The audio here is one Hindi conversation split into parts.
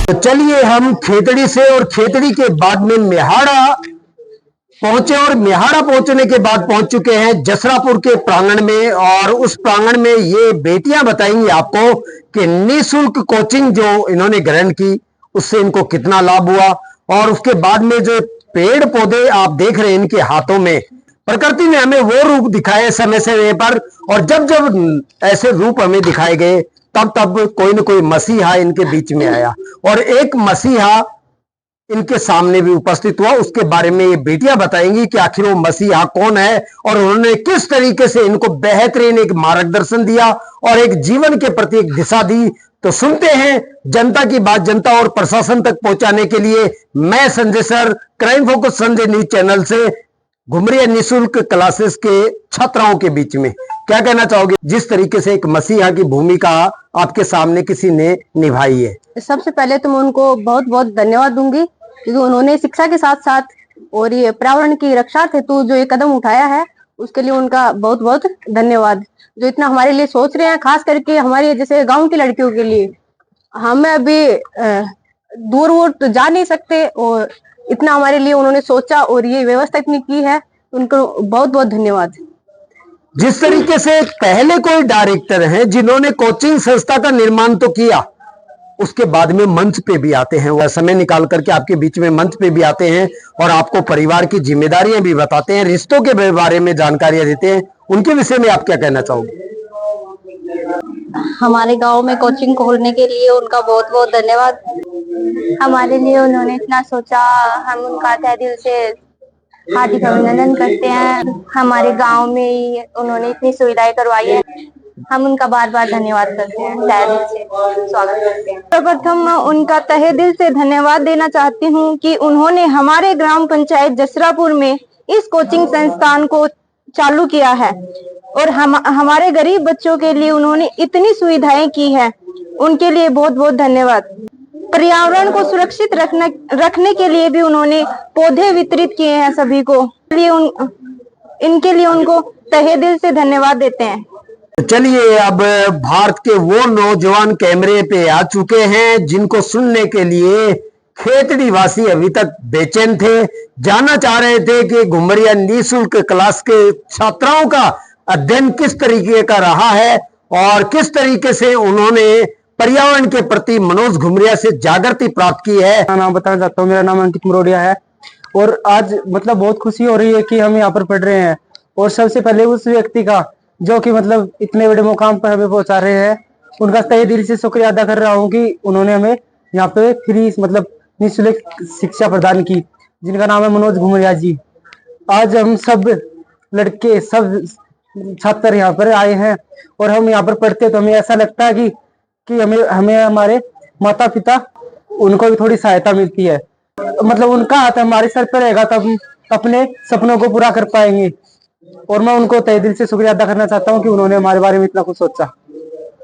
तो चलिए हम खेतड़ी से और खेतड़ी के बाद में मेहाड़ा पहुंचे और मेहाड़ा पहुंचने के बाद पहुंच चुके हैं जसरापुर के प्रांगण में। और उस प्रांगण में ये बेटियां बताएंगी आपको कि निःशुल्क कोचिंग जो इन्होंने ग्रहण की उससे इनको कितना लाभ हुआ। और उसके बाद में जो पेड़ पौधे आप देख रहे हैं इनके हाथों में, प्रकृति ने हमें वो रूप दिखाए समय समय पर, और जब जब ऐसे रूप हमें दिखाए गए तब तब कोई न कोई मसीहा इनके बीच में आया। और एक मसीहा इनके सामने भी उपस्थित हुआ। उसके बारे में ये बेटियां बताएंगी कि आखिर वो मसीहा कौन है और उन्होंने किस तरीके से इनको बेहतरीन एक मार्गदर्शन दिया और एक जीवन के प्रति एक दिशा दी। तो सुनते हैं जनता की बात जनता और प्रशासन तक पहुंचाने के लिए मैं Sanjay sir, crime focus Sanjay news channel से घुमरिया निःशुल्क क्लासेस के छात्राओं के बीच में क्या कहना चाहोगे, जिस तरीके से एक मसीहा की भूमिका आपके सामने किसी ने निभाई है? सबसे पहले तो मैं उनको बहुत बहुत धन्यवाद दूंगी क्योंकि उन्होंने शिक्षा के साथ साथ और ये पर्यावरण की रक्षा हेतु जो ये कदम उठाया है उसके लिए उनका बहुत बहुत धन्यवाद। जो इतना हमारे लिए सोच रहे हैं, खास करके हमारे जैसे गांव की लड़कियों के लिए। हमें अभी दूर वूर तो जा नहीं सकते और इतना हमारे लिए उन्होंने सोचा और ये व्यवस्था इतनी की है, उनको बहुत बहुत धन्यवाद। जिस तरीके से पहले कोई डायरेक्टर हैं जिन्होंने कोचिंग संस्था का निर्माण तो किया, उसके बाद में मंच पे भी आते हैं, वह समय निकाल करके आपके बीच में मंच पे भी आते हैं और आपको परिवार की जिम्मेदारियां भी बताते हैं, रिश्तों के बारे में जानकारियां देते हैं, उनके विषय में आप क्या कहना चाहोगे? हमारे गांव में कोचिंग खोलने के लिए उनका बहुत बहुत धन्यवाद। हमारे लिए उन्होंने इतना सोचा, हम उनका तहे दिल से हार्दिक अभिनंदन करते हैं। हमारे गांव में ही उन्होंने इतनी सुविधाएं करवाई है, हम उनका बार बार धन्यवाद करते हैं, तहे दिल से स्वागत करते हैं। सर्वप्रथम मैं उनका तहे दिल से धन्यवाद देना चाहती हूँ कि उन्होंने हमारे ग्राम पंचायत जसरापुर में इस कोचिंग संस्थान को चालू किया है और हमारे गरीब बच्चों के लिए उन्होंने इतनी सुविधाएं की है, उनके लिए बहुत बहुत धन्यवाद। पर्यावरण को सुरक्षित रखने के लिए भी उन्होंने पौधे वितरित किए हैं सभी को, इनके लिए उनको तहे दिल से धन्यवाद देते हैं। चलिए अब भारत के वो नौजवान कैमरे पे आ चुके हैं जिनको सुनने के लिए खेतड़ी वासी अभी तक बेचैन थे, जानना चाह रहे थे कि घुमरिया निःशुल्क क्लास के छात्राओं का अध्ययन किस तरीके का रहा है और किस तरीके से उन्होंने पर्यावरण के प्रति मनोज घुमरिया से जागृति प्राप्त की है। नाम बताना चाहता हूँ, मेरा नाम अंकित मरोड़िया है और आज मतलब बहुत खुशी हो रही है कि हम यहाँ पर पढ़ रहे हैं। और सबसे पहले उस व्यक्ति का जो कि मतलब इतने बड़े मुकाम पर हमें पहुंचा रहे हैं, उनका तहे दिल से शुक्रिया अदा कर रहा हूँ कि उन्होंने हमें यहाँ पे फ्री मतलब निःशुल्क शिक्षा प्रदान की, जिनका नाम है मनोज घुमरिया जी। आज हम सब लड़के सब छात्र यहाँ पर आए हैं और हम यहाँ पर पढ़ते तो हमें ऐसा लगता है कि हमें हमारे माता पिता उनको भी थोड़ी सहायता मिलती है, मतलब उनका हाथ हमारे सर पर रहेगा तब हम अपने सपनों को पूरा कर पाएंगे। और मैं उनको तहे दिल से शुक्रिया अदा करना चाहता हूँ कि उन्होंने हमारे बारे में इतना कुछ सोचा।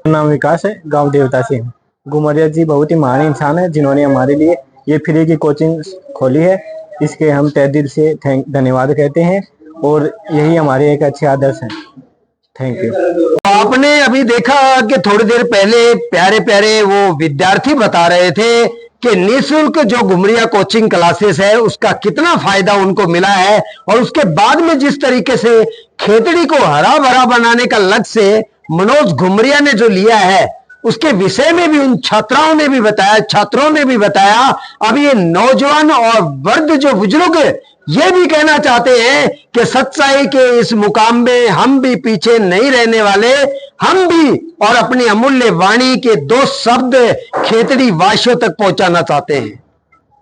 नाम विकास है, गांव देवता सिंह। घुमरिया जी बहुत ही महान इंसान है जिन्होंने हमारे लिए ये फ्री की कोचिंग खोली है, इसके हम तहे दिल से धन्यवाद कहते हैं और यही हमारे एक अच्छे आदर्श हैं। Thank you. आपने अभी देखा कि थोड़ी देर पहले प्यारे प्यारे वो विद्यार्थी बता रहे थे कि निःशुल्क जो घुमरिया कोचिंग क्लासेस है उसका कितना फायदा उनको मिला है और उसके बाद में जिस तरीके से खेतड़ी को हरा भरा बनाने का लक्ष्य मनोज घुमरिया ने जो लिया है उसके विषय में भी उन छात्रों ने भी बताया। अब ये नौजवान और वर्ग जो बुजुर्ग ये भी कहना चाहते हैं कि सच्चाई के इस मुकाम में हम भी पीछे नहीं रहने वाले, हम भी और अपनी अमूल्य वाणी के 2 शब्द खेतड़ी वासियों तक पहुंचाना चाहते हैं।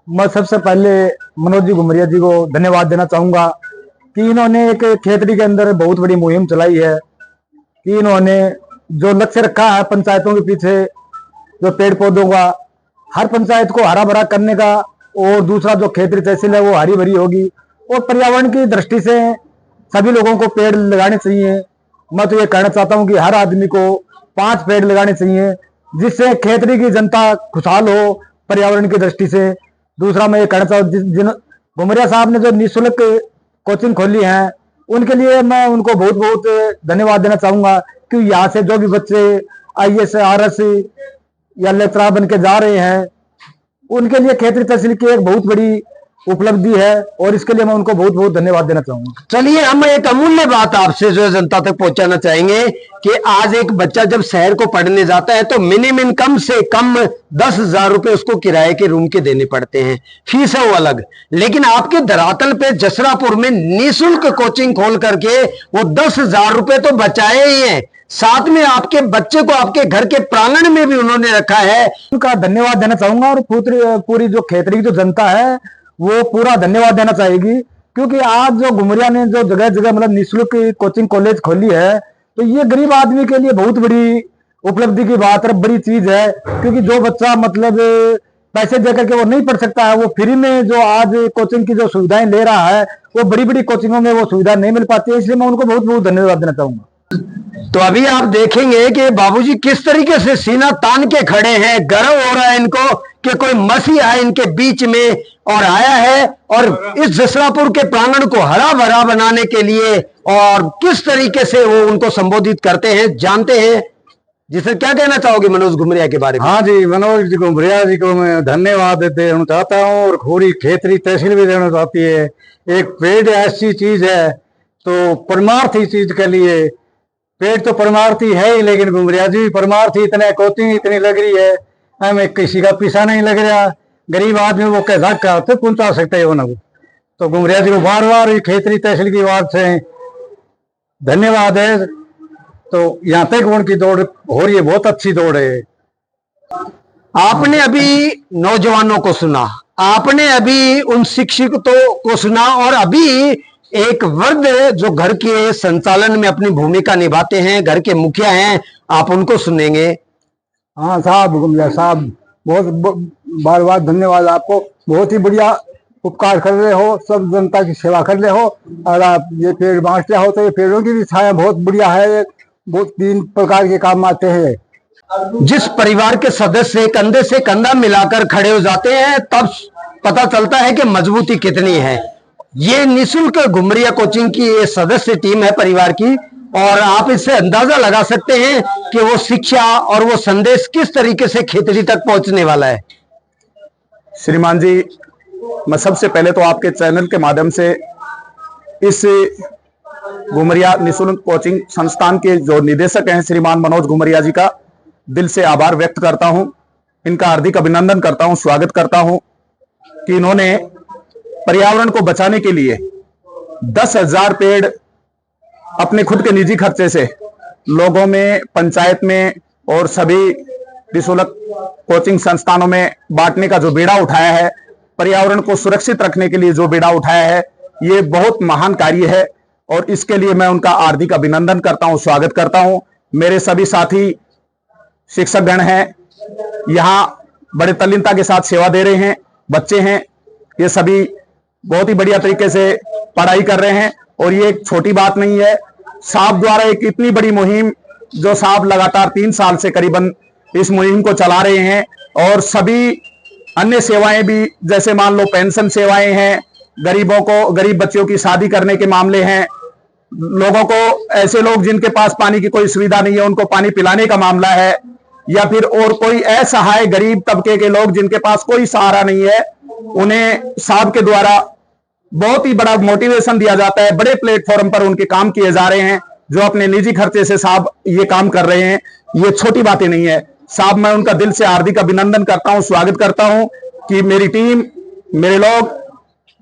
मैं सबसे पहले मनोज जी घुमरिया जी को धन्यवाद देना चाहूंगा कि इन्होंने एक खेतड़ी के अंदर बहुत बड़ी मुहिम चलाई है कि इन्होंने जो लक्ष्य रखा है पंचायतों के पीछे जो पेड़ पौधों का, हर पंचायत को हरा भरा करने का, और दूसरा जो खेतड़ी तहसील है वो हरी भरी होगी और पर्यावरण की दृष्टि से सभी लोगों को पेड़ लगाने चाहिए। मैं तो ये कहना चाहता हूँ कि हर आदमी को 5 पेड़ लगाने चाहिए जिससे खेतड़ी की जनता खुशहाल हो पर्यावरण की दृष्टि से। दूसरा मैं ये कहना चाहता हूँ घुमरिया साहब ने जो निःशुल्क कोचिंग खोली है उनके लिए मैं उनको बहुत बहुत धन्यवाद देना चाहूंगा कि यहाँ से जो भी बच्चे IAS RS या लेक्चरर बन के जा रहे हैं उनके लिए खेतरी तहसील की एक बहुत बड़ी उपलब्धि है और इसके लिए मैं उनको बहुत बहुत धन्यवाद देना चाहूंगा। चलिए, हम एक अमूल्य बात आपसे जो है जनता तक पहुंचाना चाहेंगे कि आज एक बच्चा जब शहर को पढ़ने जाता है तो मिनिमम कम से कम 10,000 रुपए उसको किराए के रूम के देने पड़ते हैं, फीस है वो अलग। लेकिन आपके धरातल पे जसरापुर में निःशुल्क कोचिंग खोल करके वो 10,000 रुपए तो बचाए ही हैं, साथ में आपके बच्चे को आपके घर के प्रांगण में भी उन्होंने रखा है। उनका धन्यवाद देना चाहूंगा और पूरी जो खेतरी की जो जनता है वो पूरा धन्यवाद देना चाहेगी, क्योंकि आज जो घुमरिया ने जो जगह जगह मतलब निःशुल्क कोचिंग कॉलेज खोली है तो ये गरीब आदमी के लिए बहुत बड़ी उपलब्धि की बात है, बड़ी चीज है। क्योंकि जो बच्चा मतलब पैसे देकर के वो नहीं पढ़ सकता है, वो फ्री में जो आज कोचिंग की जो सुविधाएं ले रहा है वो बड़ी बड़ी कोचिंगों में वो सुविधा नहीं मिल पाती है, इसलिए मैं उनको बहुत बहुत धन्यवाद देना चाहूंगा। तो अभी आप देखेंगे कि बाबूजी किस तरीके से सीना तान के खड़े हैं, गर्व हो रहा है इनको कि कोई मसीहा है इनके बीच में और आया है और इस जसरापुर के प्रांगण को हरा भरा बनाने के लिए, और किस तरीके से वो उनको संबोधित करते हैं जानते हैं। जिसे क्या कहना चाहोगे मनोज घुमरिया के बारे में? हाँ जी, मनोज जी घुमरिया जी को मैं धन्यवाद देना चाहता हूँ और पूरी खेतरी तहसील भी देना चाहती है। एक पेड़ ऐसी चीज है तो परमार्थी चीज के लिए, पेड़ तो परमार्थी है ही, लेकिन घुमरिया जी परमार्थी इतने कोचिंग इतनी लग रही है, हमें किसी का पीछा नहीं लग रहा। गरीब आदमी वो कैसा तो पहुंचा सकते है वो ना। तो घुमरिया जी को बार बार खेतरी तहसील की बात से धन्यवाद है। तो यहाँ तक उनकी दौड़ हो रही है, बहुत अच्छी दौड़ है। आपने अभी नौजवानों को सुना, आपने अभी उन शिक्षकों को सुना, और अभी एक वर्ग जो घर के संचालन में अपनी भूमिका निभाते हैं, घर के मुखिया हैं, आप उनको सुनेंगे। हाँ साहब, घुमरिया साहब बहुत बार बार धन्यवाद आपको, बहुत ही बढ़िया उपकार कर रहे हो, सब जनता की सेवा कर रहे हो। और आप ये पेड़ बांटते हो तो ये पेड़ों की भी छाया बहुत बढ़िया है, बहुत 3 प्रकार के काम आते हैं। जिस परिवार के सदस्य कंधे से कंधा मिलाकर खड़े हो जाते हैं तब पता चलता है कि मजबूती कितनी है। ये निःशुल्क घुमरिया कोचिंग की ये सदस्य टीम है परिवार की, और आप इससे अंदाजा लगा सकते हैं कि वो शिक्षा और वो संदेश किस तरीके से खेतरी तक पहुंचने वाला है। श्रीमान जी, मैं सबसे पहले तो आपके चैनल के माध्यम से इस घुमरिया निःशुल्क कोचिंग संस्थान के जो निदेशक हैं श्रीमान मनोज घुमरिया जी का दिल से आभार व्यक्त करता हूं, इनका हार्दिक अभिनंदन करता हूं, स्वागत करता हूं कि इन्होंने पर्यावरण को बचाने के लिए 10,000 पेड़ अपने खुद के निजी खर्चे से लोगों में, पंचायत में और सभी निःशुल्क कोचिंग संस्थानों में बांटने का जो बीड़ा उठाया है, पर्यावरण को सुरक्षित रखने के लिए जो बीड़ा उठाया है, ये बहुत महान कार्य है और इसके लिए मैं उनका हार्दिक अभिनंदन करता हूं, स्वागत करता हूं। मेरे सभी साथी शिक्षक गण हैं, यहाँ बड़े तल्लीनता के साथ सेवा दे रहे हैं, बच्चे हैं, ये सभी बहुत ही बढ़िया तरीके से पढ़ाई कर रहे हैं और ये एक छोटी बात नहीं है। साहब द्वारा एक इतनी बड़ी मुहिम, जो साहब लगातार 3 साल से करीबन इस मुहिम को चला रहे हैं, और सभी अन्य सेवाएं भी, जैसे मान लो पेंशन सेवाएं हैं, गरीबों को, गरीब बच्चों की शादी करने के मामले हैं, लोगों को, ऐसे लोग जिनके पास पानी की कोई सुविधा नहीं है उनको पानी पिलाने का मामला है, या फिर और कोई असहाय गरीब तबके के लोग जिनके पास कोई सहारा नहीं है, उन्हें साहब के द्वारा बहुत ही बड़ा मोटिवेशन दिया जाता है। बड़े प्लेटफॉर्म पर उनके काम किए जा रहे हैं, जो अपने निजी खर्चे से साहब ये काम कर रहे हैं। ये छोटी बातें नहीं है साहब, मैं उनका दिल से हार्दिक अभिनंदन करता हूं, स्वागत करता हूं कि मेरी टीम, मेरे लोग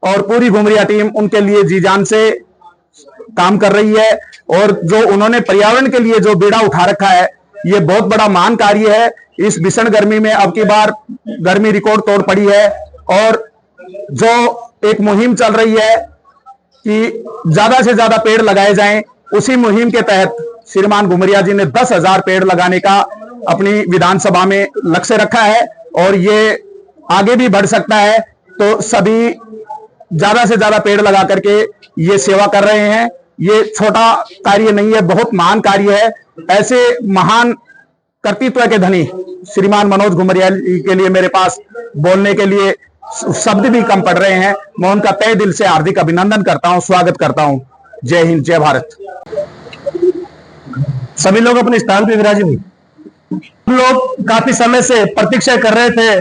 और पूरी घुमरिया टीम उनके लिए जी जान से काम कर रही है। और जो उन्होंने पर्यावरण के लिए जो बीड़ा उठा रखा है, ये बहुत बड़ा महान कार्य है। इस भीषण गर्मी में अब की बार गर्मी रिकॉर्ड तोड़ पड़ी है, और जो एक मुहिम चल रही है कि ज्यादा से ज्यादा पेड़ लगाए जाएं, उसी मुहिम के तहत श्रीमान घुमरिया जी ने 10,000 पेड़ लगाने का अपनी विधानसभा में लक्ष्य रखा है, और ये आगे भी बढ़ सकता है। तो सभी ज्यादा से ज्यादा पेड़ लगा करके ये सेवा कर रहे हैं। ये छोटा कार्य नहीं है, बहुत महान कार्य है। ऐसे महान कर्तृत्व के धनी श्रीमान मनोज घुमरिया जी के लिए मेरे पास बोलने के लिए शब्द भी कम पड़ रहे हैं। मैं उनका तहे दिल से हार्दिक अभिनंदन करता हूं, स्वागत करता हूं। जय हिंद, जय भारत। सभी लोग अपने स्थान पे विराजित। हम लोग काफी समय से प्रतीक्षा कर रहे थे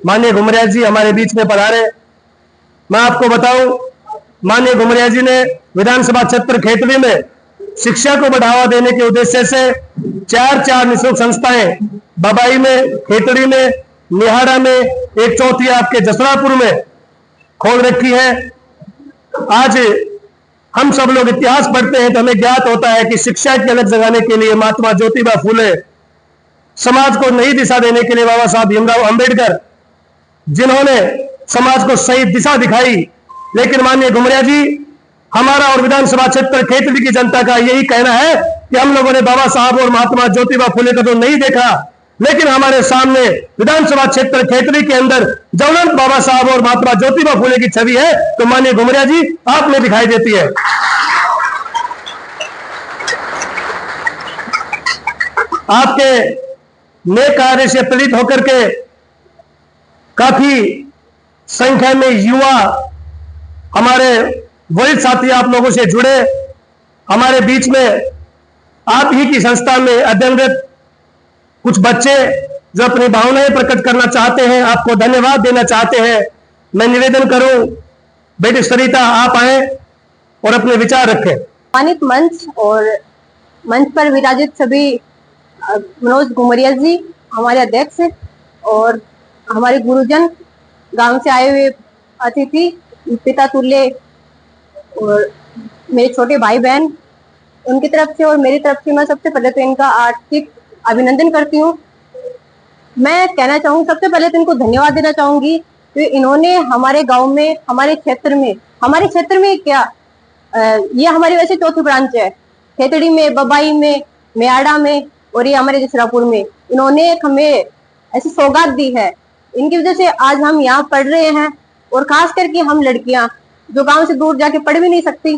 माननीय घुमरिया जी हमारे बीच में पधारे। मैं आपको बताऊं, माननीय घुमरिया जी ने विधानसभा क्षेत्र खेतड़ी में शिक्षा को बढ़ावा देने के उद्देश्य से चार निःशुल्क संस्थाएं बबाई में, खेतड़ी में, निहाड़ा में, एक चौथी आपके जसरापुर में खोल रखी है। आज हम सब लोग इतिहास पढ़ते हैं तो हमें ज्ञात होता है कि शिक्षा की अलग जगाने के लिए महात्मा ज्योतिबा फूले, समाज को नई दिशा देने के लिए बाबा साहब भीमराव अंबेडकर, जिन्होंने समाज को सही दिशा दिखाई। लेकिन माननीय घुमरिया जी, हमारा और विधानसभा क्षेत्र खेतड़ी की जनता का यही कहना है कि हम लोगों ने बाबा साहब और महात्मा ज्योतिबा फूले को तो नहीं देखा, लेकिन हमारे सामने विधानसभा क्षेत्र खेतड़ी के अंदर ज्वलंत बाबा साहब और महात्मा ज्योतिबा फूले की छवि है, तो माननीय घुमरिया जी आप में दिखाई देती है। आपके नेक कार्य से प्रेरित होकर के काफी संख्या में युवा, हमारे वरिष्ठ साथी आप लोगों से जुड़े। हमारे बीच में आप ही की संस्था में अध्ययनरत कुछ बच्चे जो अपनी भावनाएं प्रकट करना चाहते हैं, आपको धन्यवाद देना चाहते हैं। मैं निवेदन करूं, बेटी सरिता आप आए और अपने विचार रखें। सम्मानित मंच और मंच पर विराजित सभी मनोज घुमरिया जी हमारे अध्यक्ष और हमारे गुरुजन, गांव से आए हुए अतिथि, पिता तुल्य और मेरे छोटे भाई बहन, उनकी तरफ से और मेरी तरफ से मैं सबसे पहले तो इनका आर्थिक अभिनंदन करती हूँ। मैं कहना चाहूँ, सबसे पहले तो इनको धन्यवाद देना चाहूंगी कि इन्होंने हमारे गांव में, हमारे क्षेत्र में क्या, ये हमारी वैसे चौथी ब्रांच है, खेतड़ी में, बबाई में, मेहाड़ा में और ये हमारे जसरापुर में। इन्होंने हमें ऐसी सौगात दी है, इनकी वजह से आज हम यहाँ पढ़ रहे हैं। और खास करके हम लड़कियां जो गांव से दूर जाके पढ़ भी नहीं सकती,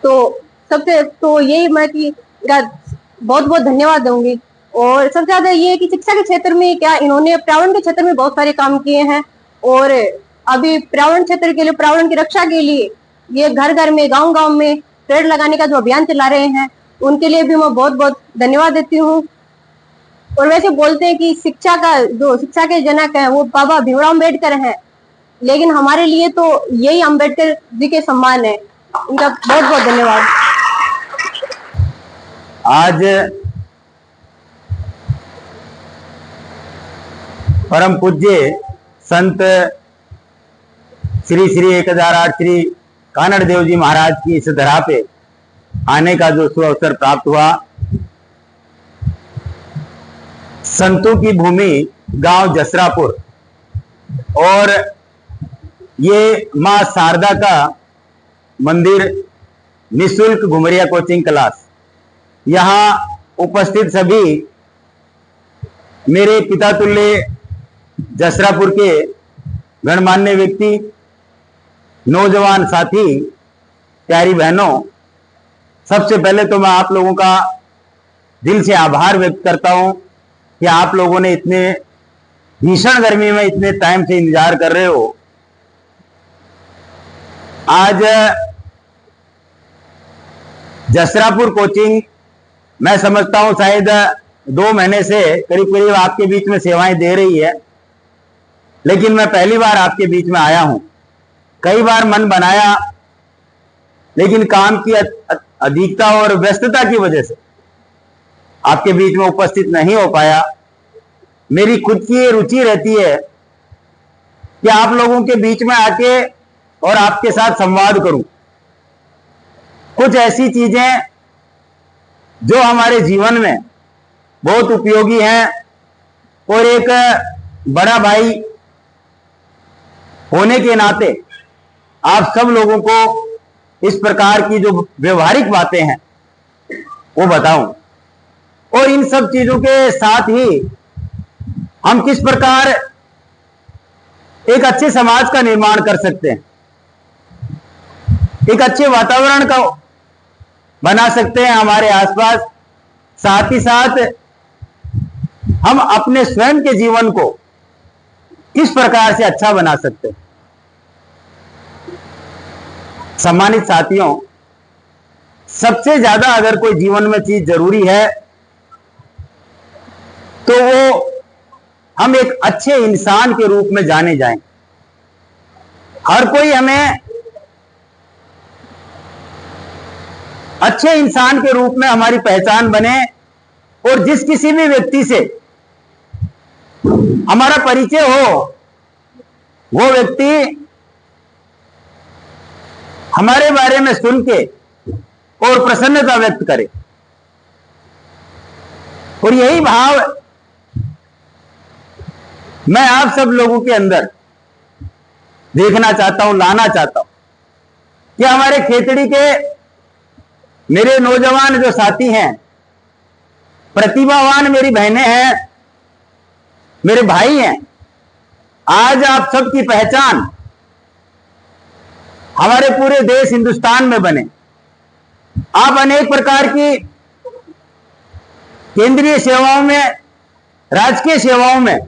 तो सबसे तो यही मैं कि बहुत बहुत धन्यवाद दूंगी। और सबसे ज्यादा ये है कि शिक्षा के क्षेत्र में क्या, इन्होंने पर्यावरण के क्षेत्र में बहुत सारे काम किए हैं और अभी पर्यावरण क्षेत्र के लिए, पर्यावरण की रक्षा के लिए ये घर घर में, गांव गांव में पेड़ लगाने का जो अभियान चला रहे हैं, उनके लिए भी मैं बहुत बहुत धन्यवाद देती हूँ। और वैसे बोलते हैं कि शिक्षा के जनक है वो बाबा भीमराव अम्बेडकर हैं, लेकिन हमारे लिए तो यही अम्बेडकर जी के सम्मान है। उनका बहुत बहुत धन्यवाद। आज परम पूज्य संत श्री 1008 श्री कानड़ देव जी महाराज की इस धरा पे आने का जो सुअवसर प्राप्त हुआ, संतों की भूमि गांव जसरापुर और ये मां शारदा का मंदिर, निःशुल्क घुमरिया कोचिंग क्लास, यहाँ उपस्थित सभी मेरे पिता तुल्य जसरापुर के गणमान्य व्यक्ति, नौजवान साथी, प्यारी बहनों, सबसे पहले तो मैं आप लोगों का दिल से आभार व्यक्त करता हूं कि आप लोगों ने इतने भीषण गर्मी में इतने टाइम से इंतजार कर रहे हो। आज जसरापुर कोचिंग, मैं समझता हूं शायद 2 महीने से करीब करीब आपके बीच में सेवाएं दे रही है, लेकिन मैं पहली बार आपके बीच में आया हूं। कई बार मन बनाया, लेकिन काम की अधिकता और व्यस्तता की वजह से आपके बीच में उपस्थित नहीं हो पाया। मेरी खुद की रुचि रहती है कि आप लोगों के बीच में आके और आपके साथ संवाद करूं, कुछ ऐसी चीजें जो हमारे जीवन में बहुत उपयोगी हैं। और एक बड़ा भाई होने के नाते आप सब लोगों को इस प्रकार की जो व्यवहारिक बातें हैं वो बताऊं, और इन सब चीजों के साथ ही हम किस प्रकार एक अच्छे समाज का निर्माण कर सकते हैं, एक अच्छे वातावरण का बना सकते हैं हमारे आसपास। साथ ही साथ हम अपने स्वयं के जीवन को किस प्रकार से अच्छा बना सकते हैं। सम्मानित साथियों, सबसे ज्यादा अगर कोई जीवन में चीज जरूरी है तो वो हम एक अच्छे इंसान के रूप में जाने जाएं। हर कोई हमें अच्छे इंसान के रूप में हमारी पहचान बने, और जिस किसी भी व्यक्ति से हमारा परिचय हो वो व्यक्ति हमारे बारे में सुन के और प्रसन्नता व्यक्त करे। और यही भाव मैं आप सब लोगों के अंदर देखना चाहता हूं, लाना चाहता हूं कि हमारे खेतड़ी के मेरे नौजवान जो साथी हैं, प्रतिभावान मेरी बहनें हैं, मेरे भाई हैं, आज आप सबकी पहचान हमारे पूरे देश हिंदुस्तान में बने। आप अनेक प्रकार की केंद्रीय सेवाओं में, राजकीय सेवाओं में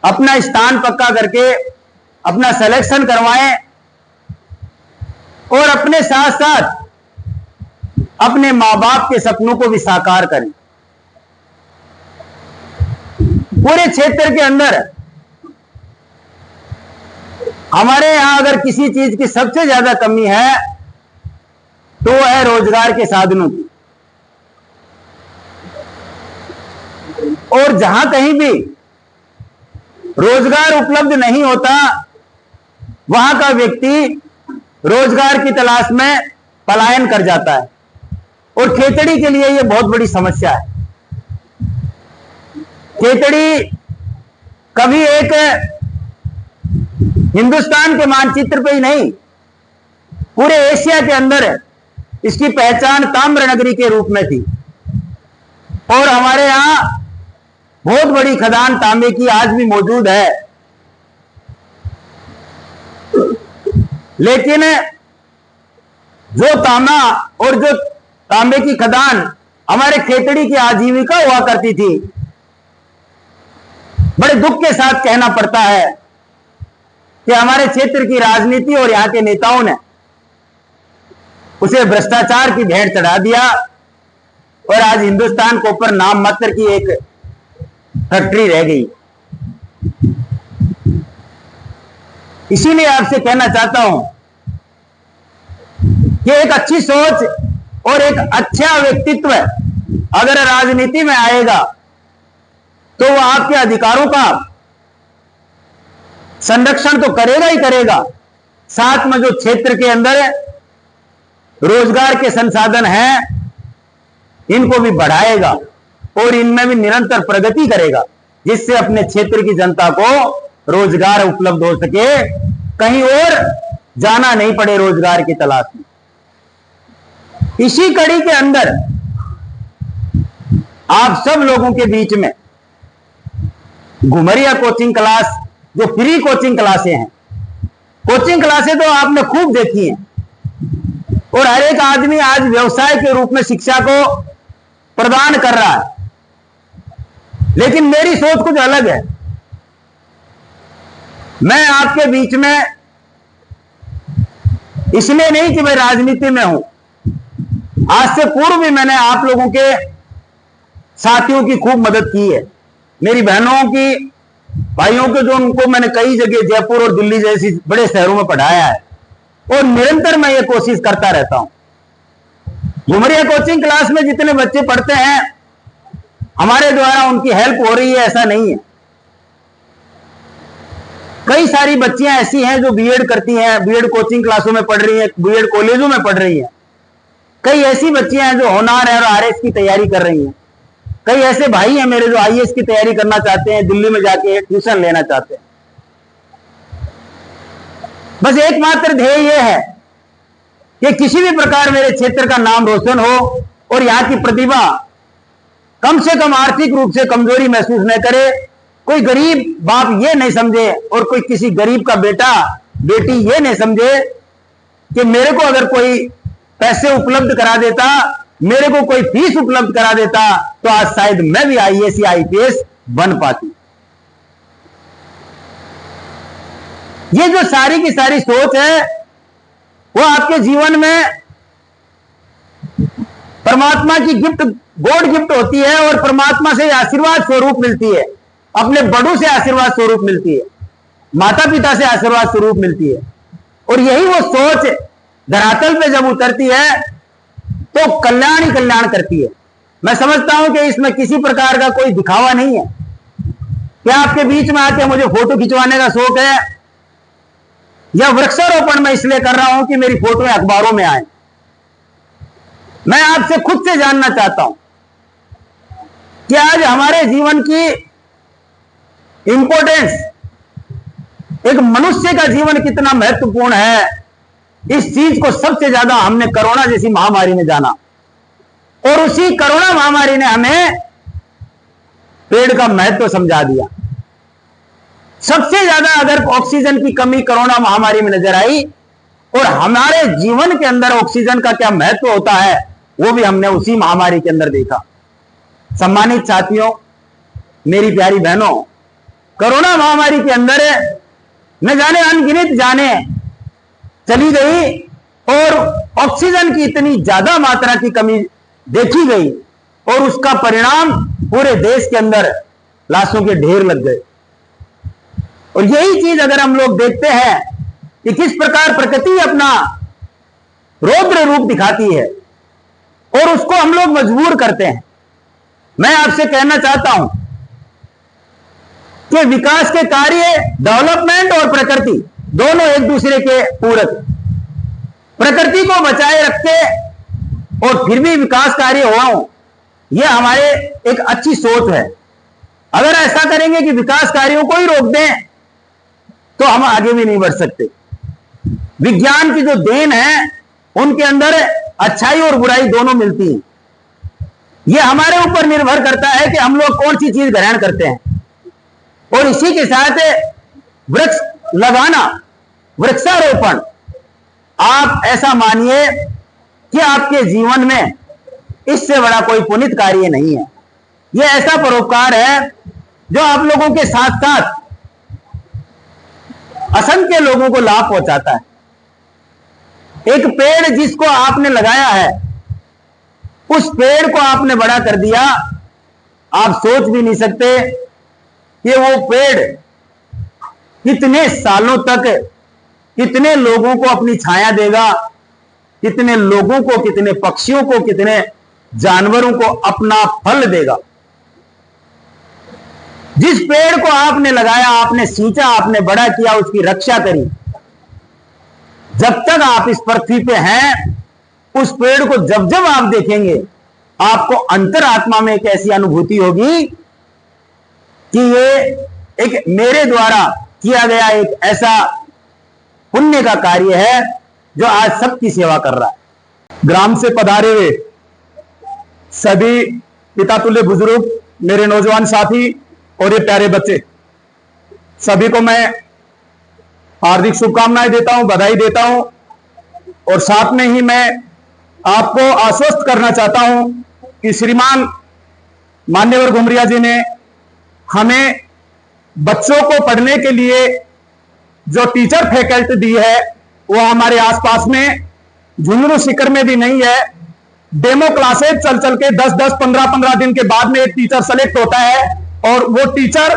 अपना स्थान पक्का करके अपना सिलेक्शन करवाएं, और अपने साथ साथ अपने मां बाप के सपनों को भी साकार करें। पूरे क्षेत्र के अंदर हमारे यहां अगर किसी चीज की सबसे ज्यादा कमी है तो वो है रोजगार के साधनों की। और जहां कहीं भी रोजगार उपलब्ध नहीं होता वहां का व्यक्ति रोजगार की तलाश में पलायन कर जाता है, और खेतड़ी के लिए यह बहुत बड़ी समस्या है। खेतड़ी कभी एक हिंदुस्तान के मानचित्र पे ही नहीं, पूरे एशिया के अंदर इसकी पहचान ताम्र नगरी के रूप में थी। और हमारे यहां बहुत बड़ी खदान तांबे की आज भी मौजूद है, लेकिन जो तांबा और जो तांबे की खदान हमारे खेतड़ी की आजीविका हुआ करती थी, बड़े दुख के साथ कहना पड़ता है कि हमारे क्षेत्र की राजनीति और यहां के नेताओं ने उसे भ्रष्टाचार की भेंट चढ़ा दिया, और आज हिंदुस्तान के ऊपर नाम मात्र की एक फैक्ट्री रह गई। इसीलिए आपसे कहना चाहता हूं कि एक अच्छी सोच और एक अच्छा व्यक्तित्व अगर राजनीति में आएगा तो वो आपके अधिकारों का संरक्षण तो करेगा ही करेगा, साथ में जो क्षेत्र के अंदर रोजगार के संसाधन हैं इनको भी बढ़ाएगा और इनमें भी निरंतर प्रगति करेगा, जिससे अपने क्षेत्र की जनता को रोजगार उपलब्ध हो सके, कहीं और जाना नहीं पड़े रोजगार की तलाश में। इसी कड़ी के अंदर आप सब लोगों के बीच में घुमरिया कोचिंग क्लास, जो फ्री कोचिंग क्लासें हैं, कोचिंग क्लासें तो आपने खूब देखी हैं, और हर एक आदमी आज व्यवसाय के रूप में शिक्षा को प्रदान कर रहा है। लेकिन मेरी सोच कुछ अलग है। मैं आपके बीच में इसलिए नहीं कि मैं राजनीति में हूं, आज से पूर्व भी मैंने आप लोगों के साथियों की खूब मदद की है, मेरी बहनों की, भाइयों के, जो उनको मैंने कई जगह जयपुर और दिल्ली जैसी बड़े शहरों में पढ़ाया है, और निरंतर मैं ये कोशिश करता रहता हूं। घुमरिया कोचिंग क्लास में जितने बच्चे पढ़ते हैं हमारे द्वारा उनकी हेल्प हो रही है, ऐसा नहीं है। कई सारी बच्चियां ऐसी हैं जो बीएड करती हैं, बीएड कोचिंग क्लासों में पढ़ रही हैं, बीएड कॉलेजों में पढ़ रही हैं। कई ऐसी बच्चियां हैं जो होनहार है और आरएस की तैयारी कर रही हैं। कई ऐसे भाई हैं मेरे जो आईएएस की तैयारी करना चाहते हैं, दिल्ली में जाके ट्यूशन लेना चाहते हैं। बस एकमात्र ध्येय यह है कि किसी भी प्रकार मेरे क्षेत्र का नाम रोशन हो और यहाँ की प्रतिभा कम से कम आर्थिक रूप से कमजोरी महसूस न करे। कोई गरीब बाप ये नहीं समझे और कोई किसी गरीब का बेटा बेटी ये नहीं समझे कि मेरे को अगर कोई पैसे उपलब्ध करा देता, मेरे को कोई फीस उपलब्ध करा देता, तो आज शायद मैं भी आईएएस या आईपीएस बन पाती। ये जो सारी की सारी सोच है वो आपके जीवन में परमात्मा की गिफ्ट, गॉड गिफ्ट होती है, और परमात्मा से आशीर्वाद स्वरूप मिलती है। अपने बड़ों से आशीर्वाद स्वरूप मिलती है, माता पिता से आशीर्वाद स्वरूप मिलती है। और यही वो सोच धरातल पे जब उतरती है तो कल्याण ही कल्याण करती है। मैं समझता हूं कि इसमें किसी प्रकार का कोई दिखावा नहीं है। क्या आपके बीच में आके मुझे फोटो खिंचवाने का शौक है, या वृक्षारोपण मैं इसलिए कर रहा हूं कि मेरी फोटो अखबारों में आए? मैं आपसे खुद से जानना चाहता हूं कि आज हमारे जीवन की इंपॉर्टेंस, एक मनुष्य का जीवन कितना महत्वपूर्ण है, इस चीज को सबसे ज्यादा हमने कोरोना जैसी महामारी में जाना। और उसी कोरोना महामारी ने हमें पेड़ का महत्व समझा दिया। सबसे ज्यादा अगर ऑक्सीजन की कमी कोरोना महामारी में नजर आई, और हमारे जीवन के अंदर ऑक्सीजन का क्या महत्व होता है वो भी हमने उसी महामारी के अंदर देखा। सम्मानित साथियों, मेरी प्यारी बहनों, कोरोना महामारी के अंदर न जाने अनगिनत जाने चली गई और ऑक्सीजन की इतनी ज्यादा मात्रा की कमी देखी गई, और उसका परिणाम पूरे देश के अंदर लाशों के ढेर लग गए। और यही चीज अगर हम लोग देखते हैं कि किस प्रकार प्रकृति अपना रौद्र रूप दिखाती है और उसको हम लोग मजबूर करते हैं, मैं आपसे कहना चाहता हूं कि विकास के कार्य, डेवलपमेंट और प्रकृति दोनों एक दूसरे के पूरक। प्रकृति को बचाए रखते और फिर भी विकास कार्य हो, यह हमारे एक अच्छी सोच है। अगर ऐसा करेंगे कि विकास कार्यों को ही रोक दें तो हम आगे भी नहीं बढ़ सकते। विज्ञान की जो देन है उनके अंदर अच्छाई और बुराई दोनों मिलती है। यह हमारे ऊपर निर्भर करता है कि हम लोग कौन सी चीज ग्रहण करते हैं। और इसी के साथ वृक्ष लगाना, वृक्षारोपण, आप ऐसा मानिए कि आपके जीवन में इससे बड़ा कोई पुनीत कार्य नहीं है। यह ऐसा परोपकार है जो आप लोगों के साथ साथ असंख्य लोगों को लाभ पहुंचाता है। एक पेड़ जिसको आपने लगाया है, उस पेड़ को आपने बड़ा कर दिया। आप सोच भी नहीं सकते कि वो पेड़ कितने सालों तक कितने लोगों को अपनी छाया देगा, कितने लोगों को, कितने पक्षियों को, कितने जानवरों को अपना फल देगा। जिस पेड़ को आपने लगाया, आपने सींचा, आपने बड़ा किया, उसकी रक्षा करी, जब तक आप इस पृथ्वी पे हैं, उस पेड़ को जब जब आप देखेंगे, आपको अंतरात्मा में एक ऐसी अनुभूति होगी कि ये एक मेरे द्वारा किया गया एक ऐसा पुण्य का कार्य है जो आज सबकी सेवा कर रहा है। ग्राम से पधारे हुए सभी पिता तुल्य बुजुर्ग, मेरे नौजवान साथी और ये प्यारे बच्चे, सभी को मैं हार्दिक शुभकामनाएं देता हूं, बधाई देता हूं। और साथ में ही मैं आपको आश्वस्त करना चाहता हूं कि श्रीमान मान्यवर घुमरिया जी ने हमें बच्चों को पढ़ने के लिए जो टीचर फैकल्टी दी है वो हमारे आसपास में झुंझुनू सीकर में भी नहीं है। डेमो क्लासेज चल चल के 10-10, 15-15 दिन के बाद में एक टीचर सेलेक्ट होता है और वो टीचर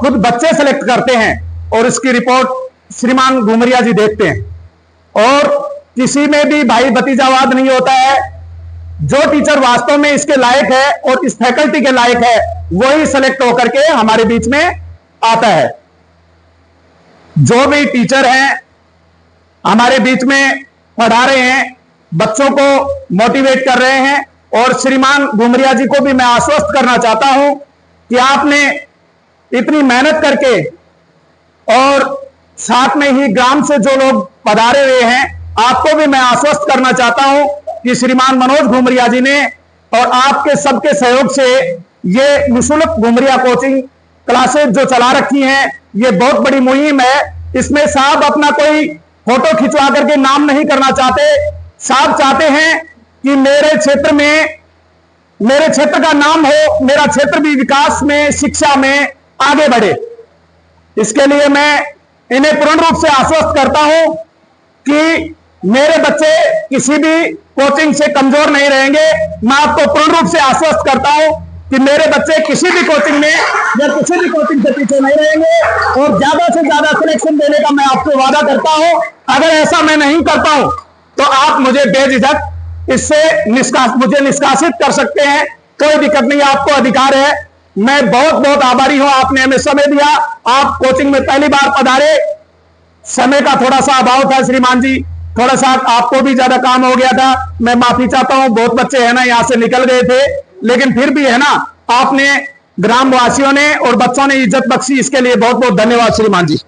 खुद बच्चे सेलेक्ट करते हैं और इसकी रिपोर्ट श्रीमान घुमरिया जी देखते हैं। और किसी में भी भाई भतीजावाद नहीं होता है। जो टीचर वास्तव में इसके लायक है और इस फैकल्टी के लायक है वही सेलेक्ट होकर के हमारे बीच में आता है। जो भी टीचर हैं हमारे बीच में पढ़ा रहे हैं, बच्चों को मोटिवेट कर रहे हैं, और श्रीमान घुमरिया जी को भी मैं आश्वस्त करना चाहता हूं कि आपने इतनी मेहनत करके और साथ में ही ग्राम से जो लोग पधारे हुए हैं, आपको भी मैं आश्वस्त करना चाहता हूं कि श्रीमान मनोज घुमरिया जी ने और आपके सबके सहयोग से ये निःशुल्क घुमरिया कोचिंग क्लासेज जो चला रखी हैं, ये बहुत बड़ी मुहिम है। इसमें साहब अपना कोई फोटो खिंचवा करके नाम नहीं करना चाहते। साहब चाहते हैं कि मेरे क्षेत्र में, मेरे क्षेत्र का नाम हो, मेरा क्षेत्र भी विकास में, शिक्षा में आगे बढ़े। इसके लिए मैं इन्हें पूर्ण रूप से आश्वस्त करता हूं कि मेरे बच्चे किसी भी कोचिंग से कमजोर नहीं रहेंगे। मैं आपको पूर्ण रूप से आश्वस्त करता हूं कि मेरे बच्चे किसी भी कोचिंग में या किसी भी कोचिंग से पीछे नहीं रहेंगे और ज्यादा से ज्यादा सिलेक्शन देने का मैं आपको वादा करता हूं। अगर ऐसा मैं नहीं करता हूं तो आप मुझे बेझिझक इससे मुझे निष्कासित कर सकते हैं, कोई दिक्कत नहीं, आपको अधिकार है। मैं बहुत बहुत आभारी हूं, आपने हमें समय दिया, आप कोचिंग में पहली बार पधारे, समय का थोड़ा सा अभाव था श्रीमान जी, थोड़ा सा आपको भी ज्यादा काम हो गया था, मैं माफी चाहता हूं। बहुत बच्चे है ना यहां से निकल गए थे, लेकिन फिर भी है ना आपने ग्रामवासियों ने और बच्चों ने इज्जत बख्शी, इसके लिए बहुत बहुत धन्यवाद श्रीमान जी।